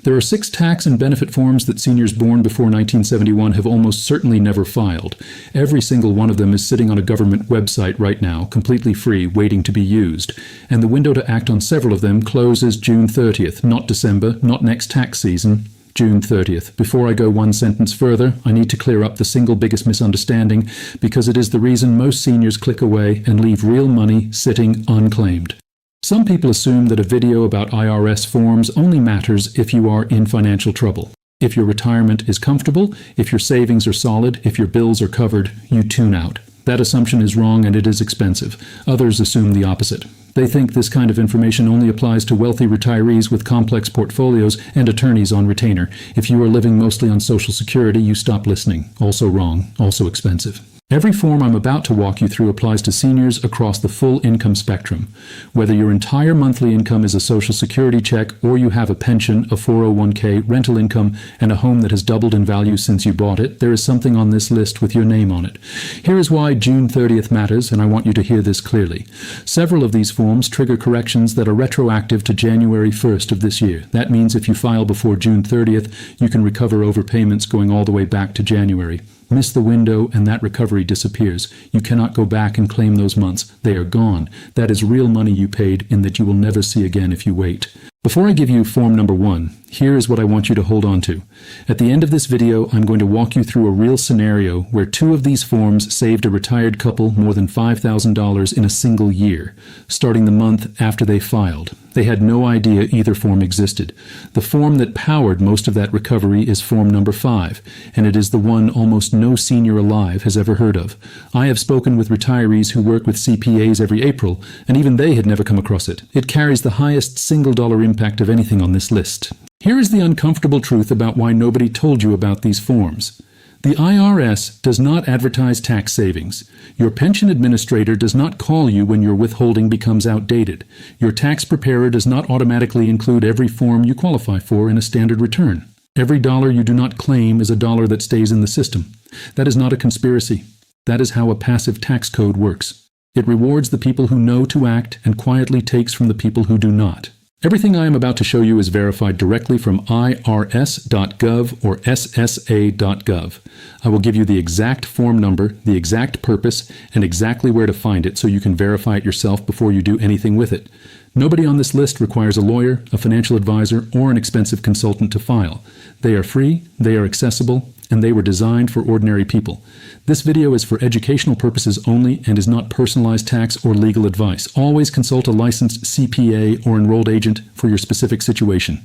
There are 6 tax and benefit forms that seniors born before 1971 have almost certainly never filed. Every single one of them is sitting on a government website right now, completely free, waiting to be used. And the window to act on several of them closes June 30th, not December, not next tax season. June 30th. Before I go one sentence further, I need to clear up the single biggest misunderstanding, because it is the reason most seniors click away and leave real money sitting unclaimed. Some people assume that a video about IRS forms only matters if you are in financial trouble. If your retirement is comfortable, if your savings are solid, if your bills are covered, you tune out. That assumption is wrong and it is expensive. Others assume the opposite. They think this kind of information only applies to wealthy retirees with complex portfolios and attorneys on retainer. If you are living mostly on Social Security, you stop listening. Also wrong, also expensive. Every form I'm about to walk you through applies to seniors across the full income spectrum. Whether your entire monthly income is a Social Security check or you have a pension, a 401k, rental income, and a home that has doubled in value since you bought it, there is something on this list with your name on it. Here is why June 30th matters, and I want you to hear this clearly. Several of these forms trigger corrections that are retroactive to January 1st of this year. That means if you file before June 30th, you can recover overpayments going all the way back to January. Miss the window and that recovery disappears. You cannot go back and claim those months. They are gone. That is real money you paid and that you will never see again if you wait. Before I give you form number 1, here is what I want you to hold on to. At the end of this video, I'm going to walk you through a real scenario where 2 of these forms saved a retired couple more than $5,000 in a single year, starting the month after they filed. They had no idea either form existed. The form that powered most of that recovery is form number 5, and it is the one almost no senior alive has ever heard of. I have spoken with retirees who work with CPAs every April, and even they had never come across it. It carries the highest single dollar impact of anything on this list. Here is the uncomfortable truth about why nobody told you about these forms. The IRS does not advertise tax savings. Your pension administrator does not call you when your withholding becomes outdated. Your tax preparer does not automatically include every form you qualify for in a standard return. Every dollar you do not claim is a dollar that stays in the system. That is not a conspiracy. That is how a passive tax code works. It rewards the people who know to act and quietly takes from the people who do not. Everything I am about to show you is verified directly from irs.gov or ssa.gov. I will give you the exact form number, the exact purpose, and exactly where to find it so you can verify it yourself before you do anything with it. Nobody on this list requires a lawyer, a financial advisor, or an expensive consultant to file. They are free, they are accessible, and they were designed for ordinary people. This video is for educational purposes only and is not personalized tax or legal advice. Always consult a licensed CPA or enrolled agent for your specific situation.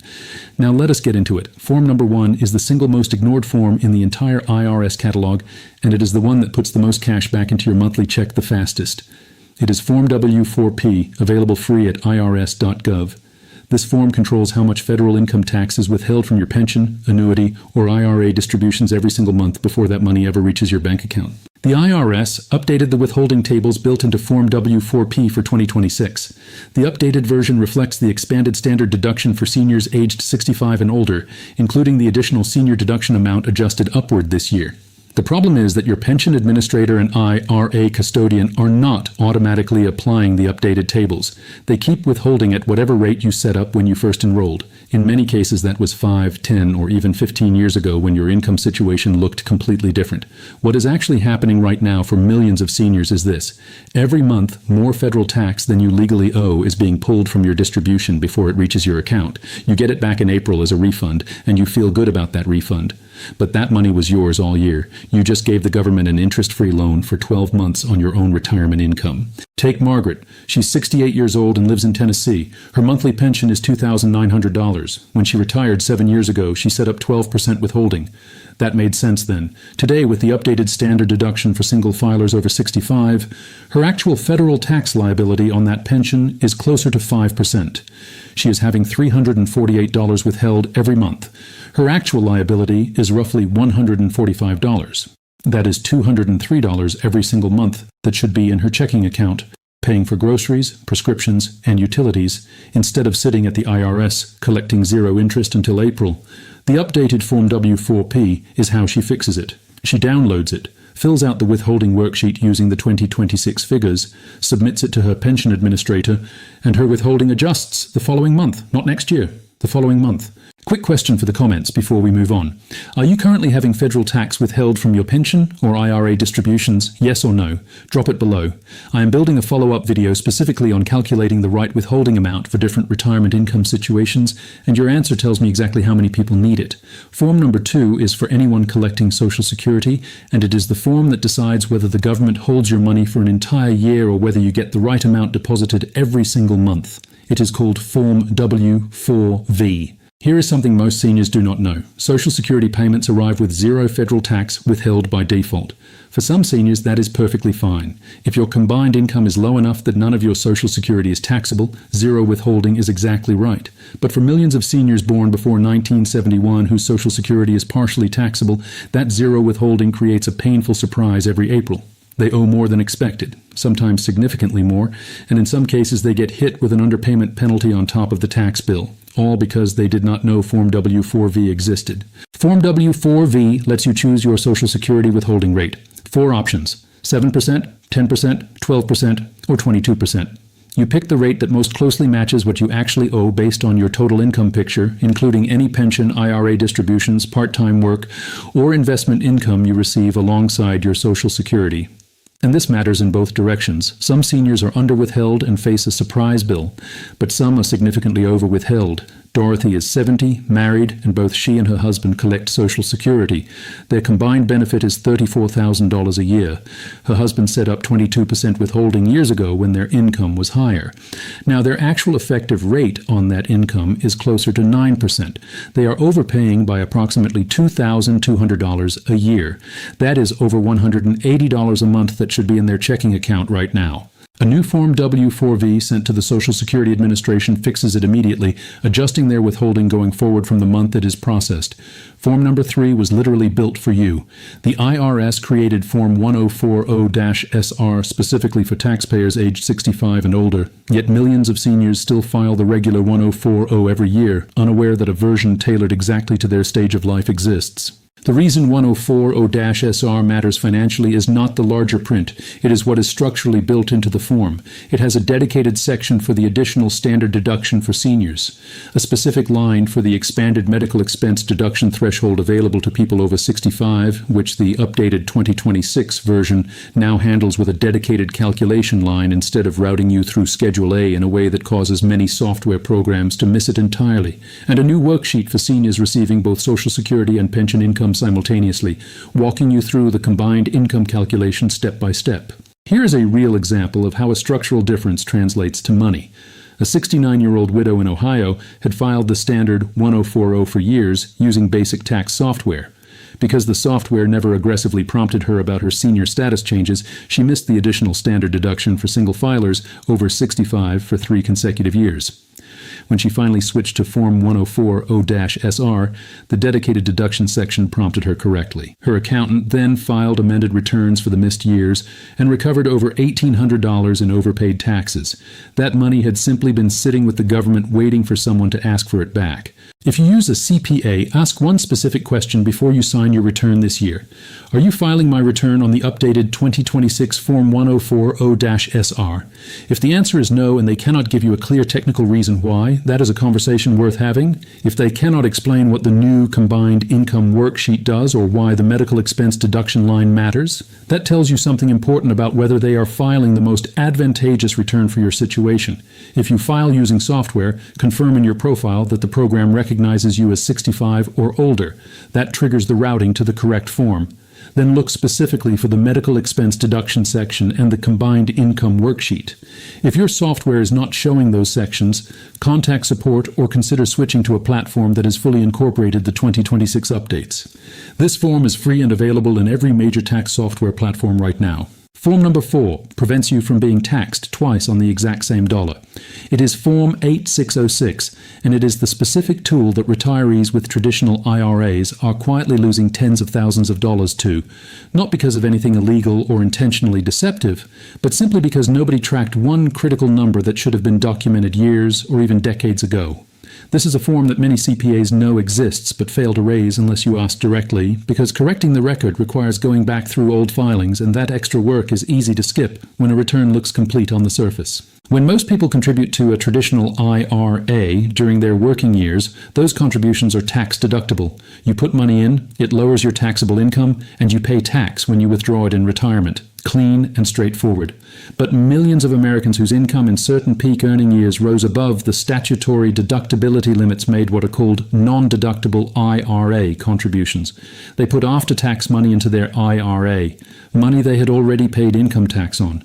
Now let us get into it. Form number 1 is the single most ignored form in the entire IRS catalog, and it is the one that puts the most cash back into your monthly check the fastest. It is Form W4P, available free at irs.gov. This form controls how much federal income tax is withheld from your pension, annuity, or IRA distributions every single month before that money ever reaches your bank account. The IRS updated the withholding tables built into Form W4P for 2026. The updated version reflects the expanded standard deduction for seniors aged 65 and older, including the additional senior deduction amount adjusted upward this year. The problem is that your pension administrator and IRA custodian are not automatically applying the updated tables. They keep withholding at whatever rate you set up when you first enrolled. In many cases, that was 5, 10, or even 15 years ago when your income situation looked completely different. What is actually happening right now for millions of seniors is this. Every month, more federal tax than you legally owe is being pulled from your distribution before it reaches your account. You get it back in April as a refund, and you feel good about that refund. But that money was yours all year. You just gave the government an interest-free loan for 12 months on your own retirement income. Take Margaret. She's 68 years old and lives in Tennessee. Her monthly pension is $2,900. When she retired 7 years ago, she set up 12% withholding. That made sense then. Today, with the updated standard deduction for single filers over 65, her actual federal tax liability on that pension is closer to 5%. She is having $348 withheld every month. Her actual liability is roughly $145. That is $203 every single month that should be in her checking account, paying for groceries, prescriptions, and utilities, instead of sitting at the IRS collecting zero interest until April. The updated Form W4P is how she fixes it. She downloads it, fills out the withholding worksheet using the 2026 figures, submits it to her pension administrator, and her withholding adjusts the following month, not next year, the following month. Quick question for the comments before we move on. Are you currently having federal tax withheld from your pension or IRA distributions? Yes or no? Drop it below. I am building a follow-up video specifically on calculating the right withholding amount for different retirement income situations, and your answer tells me exactly how many people need it. Form number 2 is for anyone collecting Social Security, and it is the form that decides whether the government holds your money for an entire year or whether you get the right amount deposited every single month. It is called Form W4V. Here is something most seniors do not know. Social Security payments arrive with zero federal tax withheld by default. For some seniors, that is perfectly fine. If your combined income is low enough that none of your Social Security is taxable, zero withholding is exactly right. But for millions of seniors born before 1971 whose Social Security is partially taxable, that zero withholding creates a painful surprise every April. They owe more than expected, sometimes significantly more, and in some cases they get hit with an underpayment penalty on top of the tax bill, all because they did not know Form W4V existed. Form W4V lets you choose your Social Security withholding rate. 4 options: 7%, 10%, 12%, or 22%. You pick the rate that most closely matches what you actually owe based on your total income picture, including any pension, IRA distributions, part-time work, or investment income you receive alongside your Social Security. And this matters in both directions. Some seniors are under-withheld and face a surprise bill, but some are significantly over-withheld. Dorothy is 70, married, and both she and her husband collect Social Security. Their combined benefit is $34,000 a year. Her husband set up 22% withholding years ago when their income was higher. Now, their actual effective rate on that income is closer to 9%. They are overpaying by approximately $2,200 a year. That is over $180 a month that should be in their checking account right now. A new Form W4V sent to the Social Security Administration fixes it immediately, adjusting their withholding going forward from the month it is processed. Form number 3 was literally built for you. The IRS created Form 1040-SR specifically for taxpayers aged 65 and older, yet millions of seniors still file the regular 1040 every year, unaware that a version tailored exactly to their stage of life exists. The reason 1040-SR matters financially is not the larger print. It is what is structurally built into the form. It has a dedicated section for the additional standard deduction for seniors, a specific line for the expanded medical expense deduction threshold available to people over 65, which the updated 2026 version now handles with a dedicated calculation line instead of routing you through Schedule A in a way that causes many software programs to miss it entirely, and a new worksheet for seniors receiving both Social Security and pension income simultaneously, walking you through the combined income calculation step by step. Here is a real example of how a structural difference translates to money. A 69-year-old widow in Ohio had filed the standard 1040 for years using basic tax software. Because the software never aggressively prompted her about her senior status changes, she missed the additional standard deduction for single filers over 65 for 3 consecutive years. When she finally switched to Form 1040-SR, the dedicated deduction section prompted her correctly. Her accountant then filed amended returns for the missed years and recovered over $1,800 in overpaid taxes. That money had simply been sitting with the government waiting for someone to ask for it back. If you use a CPA, ask one specific question before you sign your return this year. Are you filing my return on the updated 2026 Form 1040-SR? If the answer is no and they cannot give you a clear technical reason why, that is a conversation worth having. If they cannot explain what the new combined income worksheet does or why the medical expense deduction line matters, that tells you something important about whether they are filing the most advantageous return for your situation. If you file using software, confirm in your profile that the program recognizes you as 65 or older. That triggers the routing to the correct form. Then look specifically for the medical expense deduction section and the combined income worksheet. If your software is not showing those sections, contact support or consider switching to a platform that has fully incorporated the 2026 updates. This form is free and available in every major tax software platform right now. Form number 4 prevents you from being taxed twice on the exact same dollar. It is Form 8606, and it is the specific tool that retirees with traditional IRAs are quietly losing tens of thousands of dollars to, not because of anything illegal or intentionally deceptive, but simply because nobody tracked one critical number that should have been documented years or even decades ago. This is a form that many CPAs know exists but fail to raise unless you ask directly, because correcting the record requires going back through old filings, and that extra work is easy to skip when a return looks complete on the surface. When most people contribute to a traditional IRA during their working years, those contributions are tax deductible. You put money in, it lowers your taxable income, and you pay tax when you withdraw it in retirement. Clean and straightforward. But millions of Americans whose income in certain peak earning years rose above the statutory deductibility limits made what are called non-deductible IRA contributions. They put after-tax money into their IRA, money they had already paid income tax on.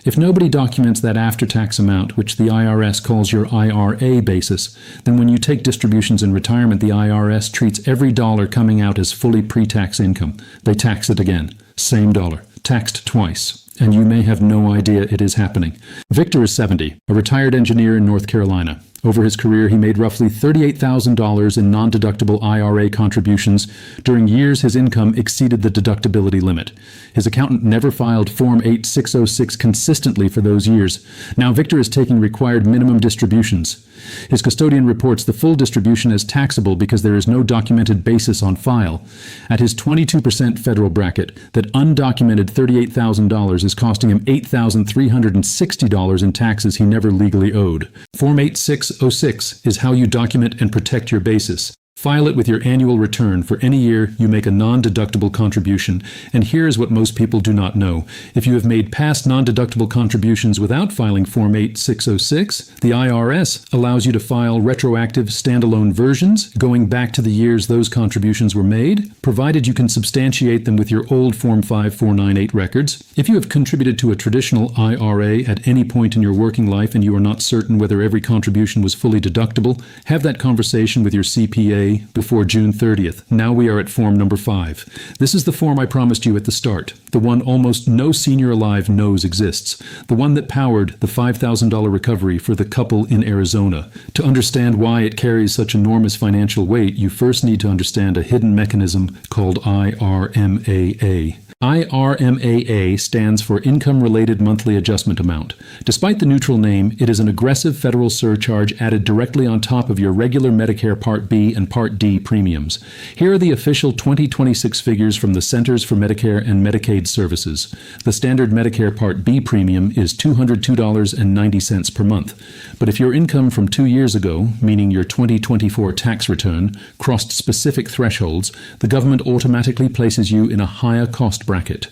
If nobody documents that after-tax amount, which the IRS calls your IRA basis, then when you take distributions in retirement, the IRS treats every dollar coming out as fully pre-tax income. They tax it again. Same dollar. Taxed twice. And you may have no idea it is happening. Victor is 70, a retired engineer in North Carolina. Over his career, he made roughly $38,000 in non-deductible IRA contributions during years his income exceeded the deductibility limit. His accountant never filed Form 8606 consistently for those years. Now Victor is taking required minimum distributions. His custodian reports the full distribution as taxable because there is no documented basis on file. At his 22% federal bracket, that undocumented $38,000 is costing him $8,360 in taxes he never legally owed. Form 8606 is how you document and protect your basis. File it with your annual return for any year you make a non-deductible contribution. And here is what most people do not know. If you have made past non-deductible contributions without filing Form 8606, the IRS allows you to file retroactive standalone versions going back to the years those contributions were made, provided you can substantiate them with your old Form 5498 records. If you have contributed to a traditional IRA at any point in your working life and you are not certain whether every contribution was fully deductible, have that conversation with your CPA before June 30th. Now we are at form number 5. This is the form I promised you at the start, the one almost no senior alive knows exists, the one that powered the $5,000 recovery for the couple in Arizona. To understand why it carries such enormous financial weight, you first need to understand a hidden mechanism called IRMAA. IRMAA stands for Income-Related Monthly Adjustment Amount. Despite the neutral name, it is an aggressive federal surcharge added directly on top of your regular Medicare Part B and Part D premiums. Here are the official 2026 figures from the Centers for Medicare and Medicaid Services. The standard Medicare Part B premium is $202.90 per month. But if your income from 2 years ago, meaning your 2024 tax return, crossed specific thresholds, the government automatically places you in a higher cost bracket.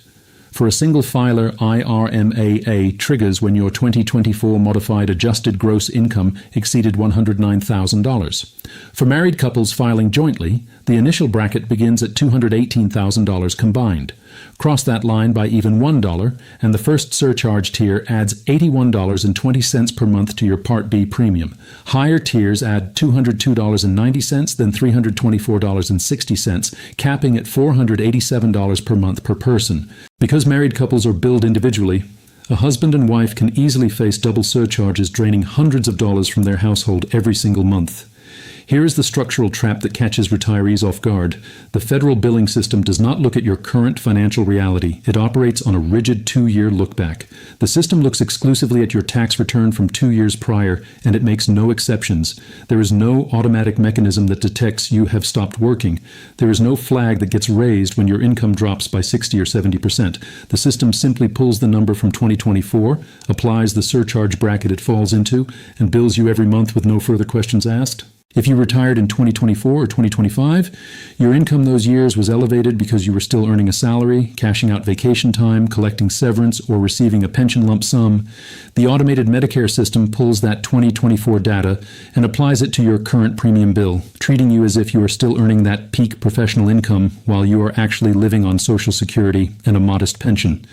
For a single filer, IRMAA triggers when your 2024 modified adjusted gross income exceeded $109,000. For married couples filing jointly, the initial bracket begins at $218,000 combined. Cross that line by even $1, and the first surcharge tier adds $81.20 per month to your Part B premium. Higher tiers add $202.90, then $324.60, capping at $487 per month per person. Because married couples are billed individually, a husband and wife can easily face double surcharges draining hundreds of dollars from their household every single month. Here is the structural trap that catches retirees off guard. The federal billing system does not look at your current financial reality. It operates on a rigid 2-year look-back. The system looks exclusively at your tax return from 2 years prior, and it makes no exceptions. There is no automatic mechanism that detects you have stopped working. There is no flag that gets raised when your income drops by 60 or 70%. The system simply pulls the number from 2024, applies the surcharge bracket it falls into, and bills you every month with no further questions asked. If you retired in 2024 or 2025, your income those years was elevated because you were still earning a salary, cashing out vacation time, collecting severance, or receiving a pension lump sum. The automated Medicare system pulls that 2024 data and applies it to your current premium bill, treating you as if you are still earning that peak professional income while you are actually living on Social Security and a modest pension.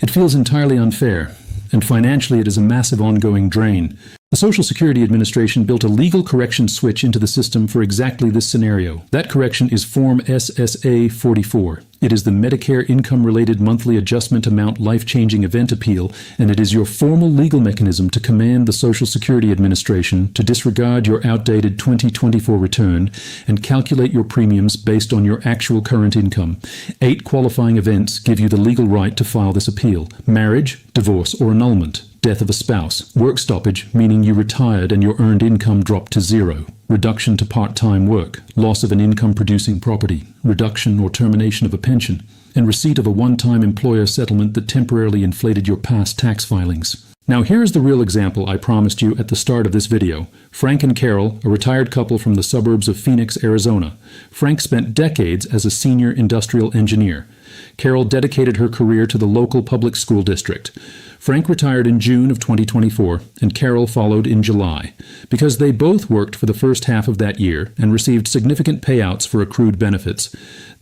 It feels entirely unfair, and financially it is a massive ongoing drain. The Social Security Administration built a legal correction switch into the system for exactly this scenario. That correction is Form SSA 44. It is the Medicare Income-Related Monthly Adjustment Amount Life-Changing Event Appeal, and it is your formal legal mechanism to command the Social Security Administration to disregard your outdated 2024 return and calculate your premiums based on your actual current income. 8 qualifying events give you the legal right to file this appeal: marriage, divorce, or annulment. death of a spouse, work stoppage, meaning you retired and your earned income dropped to zero, reduction to part-time work, loss of an income-producing property, reduction or termination of a pension, and receipt of a one-time employer settlement that temporarily inflated your past tax filings. Now here's the real example I promised you at the start of this video. Frank and Carol, a retired couple from the suburbs of Phoenix, Arizona. Frank spent decades as a senior industrial engineer. Carol dedicated her career to the local public school district. Frank retired in June of 2024, and Carol followed in July. Because they both worked for the first half of that year and received significant payouts for accrued benefits,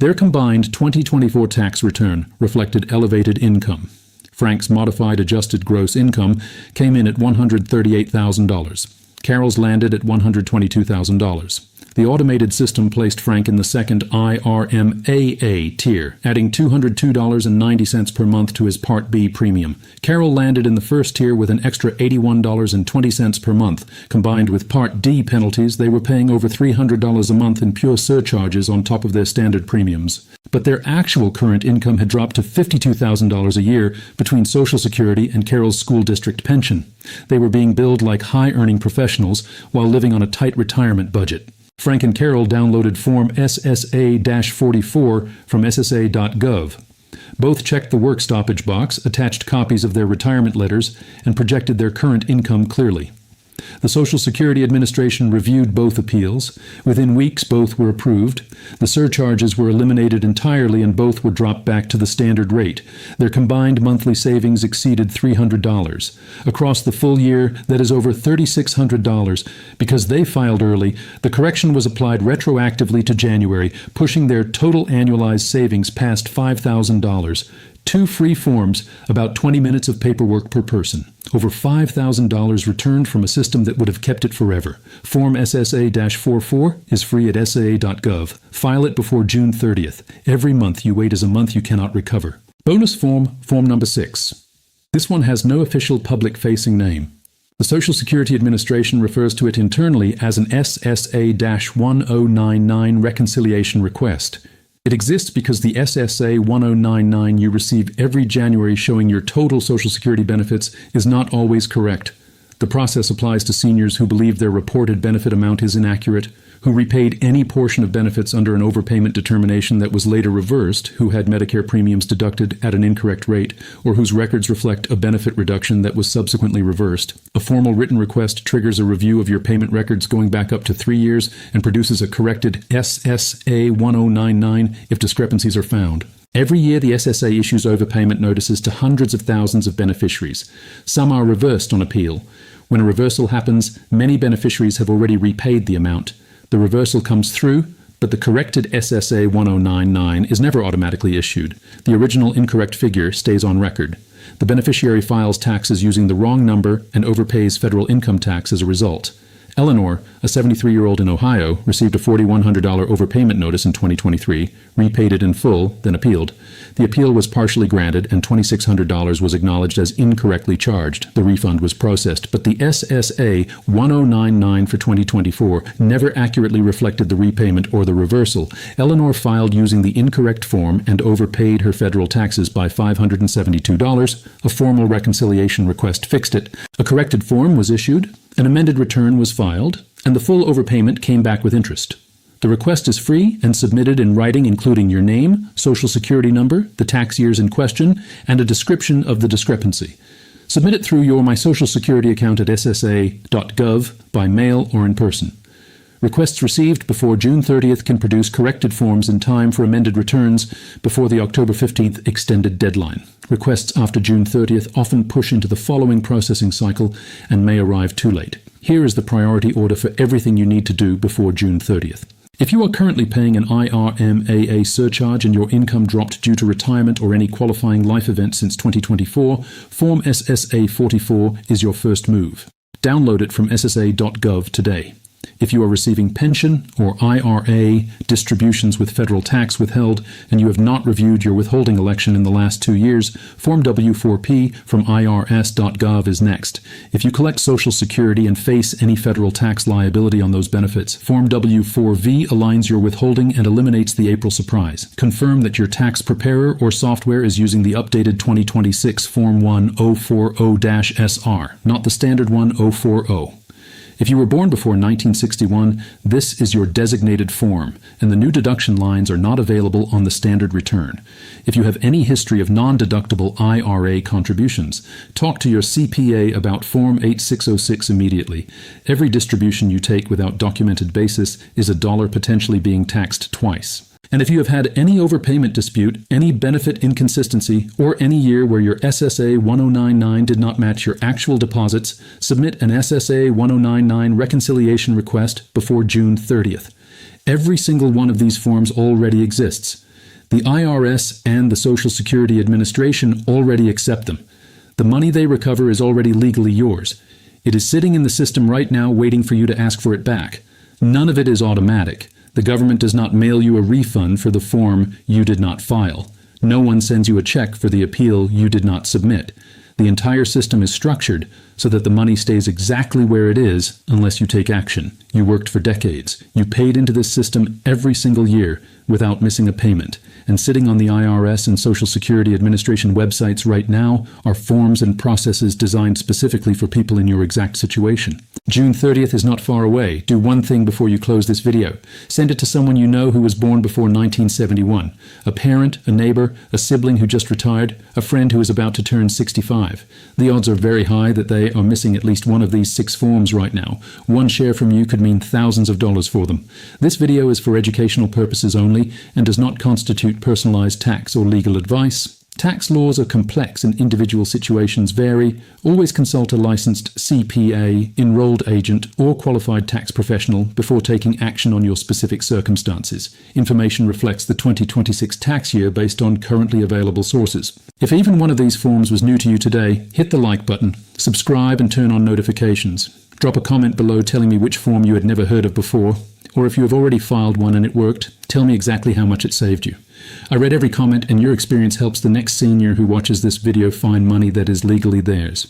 their combined 2024 tax return reflected elevated income. Frank's modified adjusted gross income came in at $138,000. Carol's landed at $122,000. The automated system placed Frank in the second IRMAA tier, adding $202.90 per month to his Part B premium. Carol landed in the first tier with an extra $81.20 per month. Combined with Part D penalties, they were paying over $300 a month in pure surcharges on top of their standard premiums. But their actual current income had dropped to $52,000 a year between Social Security and Carol's school district pension. They were being billed like high-earning professionals while living on a tight retirement budget. Frank and Carol downloaded Form SSA-44 from SSA.gov. Both checked the work stoppage box, attached copies of their retirement letters, and projected their current income clearly. The Social Security Administration reviewed both appeals. Within weeks, both were approved. The surcharges were eliminated entirely and both were dropped back to the standard rate. Their combined monthly savings exceeded $300. Across the full year, that is over $3,600. Because they filed early, the correction was applied retroactively to January, pushing their total annualized savings past $5,000. 2 free forms, about 20 minutes of paperwork per person. Over $5,000 returned from a system that would have kept it forever. Form SSA-44 is free at SSA.gov. File it before June 30th. Every month you wait is a month you cannot recover. Bonus form, form number 6. This one has no official public-facing name. The Social Security Administration refers to it internally as an SSA-1099 reconciliation request. It exists because the SSA 1099 you receive every January showing your total Social Security benefits is not always correct. The process applies to seniors who believe their reported benefit amount is inaccurate, who repaid any portion of benefits under an overpayment determination that was later reversed, who had Medicare premiums deducted at an incorrect rate, or whose records reflect a benefit reduction that was subsequently reversed. A formal written request triggers a review of your payment records going back up to 3 years and produces a corrected SSA 1099 if discrepancies are found. Every year, the SSA issues overpayment notices to hundreds of thousands of beneficiaries. Some are reversed on appeal. When a reversal happens, many beneficiaries have already repaid the amount. The reversal comes through, but the corrected SSA 1099 is never automatically issued. The original incorrect figure stays on record. The beneficiary files taxes using the wrong number and overpays federal income tax as a result. Eleanor, a 73-year-old in Ohio, received a $4,100 overpayment notice in 2023, repaid it in full, then appealed. The appeal was partially granted and $2,600 was acknowledged as incorrectly charged. The refund was processed, but the SSA 1099 for 2024 never accurately reflected the repayment or the reversal. Eleanor filed using the incorrect form and overpaid her federal taxes by $572. A formal reconciliation request fixed it. A corrected form was issued. An amended return was filed, and the full overpayment came back with interest. The request is free and submitted in writing including your name, Social Security number, the tax years in question, and a description of the discrepancy. Submit it through your My Social Security account at SSA.gov by mail or in person. Requests received before June 30th can produce corrected forms in time for amended returns before the October 15th extended deadline. Requests after June 30th often push into the following processing cycle and may arrive too late. Here is the priority order for everything you need to do before June 30th. If you are currently paying an IRMAA surcharge and your income dropped due to retirement or any qualifying life event since 2024, Form SSA 44 is your first move. Download it from SSA.gov today. If you are receiving pension or IRA distributions with federal tax withheld and you have not reviewed your withholding election in the last 2 years, Form W-4P from irs.gov is next. If you collect Social Security and face any federal tax liability on those benefits, Form W-4V aligns your withholding and eliminates the April surprise. Confirm that your tax preparer or software is using the updated 2026 Form 1 040-SR, not the standard one 040. If you were born before 1961, this is your designated form, and the new deduction lines are not available on the standard return. If you have any history of non-deductible IRA contributions, talk to your CPA about Form 8606 immediately. Every distribution you take without documented basis is $1 potentially being taxed twice. And if you have had any overpayment dispute, any benefit inconsistency, or any year where your SSA 1099 did not match your actual deposits, submit an SSA 1099 reconciliation request before June 30th. Every single one of these forms already exists. The IRS and the Social Security Administration already accept them. The money they recover is already legally yours. It is sitting in the system right now waiting for you to ask for it back. None of it is automatic. The government does not mail you a refund for the form you did not file. No one sends you a check for the appeal you did not submit. The entire system is structured so that the money stays exactly where it is unless you take action. You worked for decades. You paid into this system every single year without missing a payment. And sitting on the IRS and Social Security Administration websites right now are forms and processes designed specifically for people in your exact situation. June 30th is not far away. Do one thing before you close this video. Send it to someone you know who was born before 1971. A parent, a neighbor, a sibling who just retired, a friend who is about to turn 65. The odds are very high that they are missing at least one of these 6 forms right now. One share from you could mean thousands of dollars for them. This video is for educational purposes only and does not constitute personalized tax or legal advice. Tax laws are complex and individual situations vary. Always consult a licensed CPA, enrolled agent, or qualified tax professional before taking action on your specific circumstances. Information reflects the 2026 tax year based on currently available sources. If even one of these forms was new to you today, hit the like button, subscribe and turn on notifications. Drop a comment below telling me which form you had never heard of before, or if you have already filed one and it worked, tell me exactly how much it saved you. I read every comment, and your experience helps the next senior who watches this video find money that is legally theirs.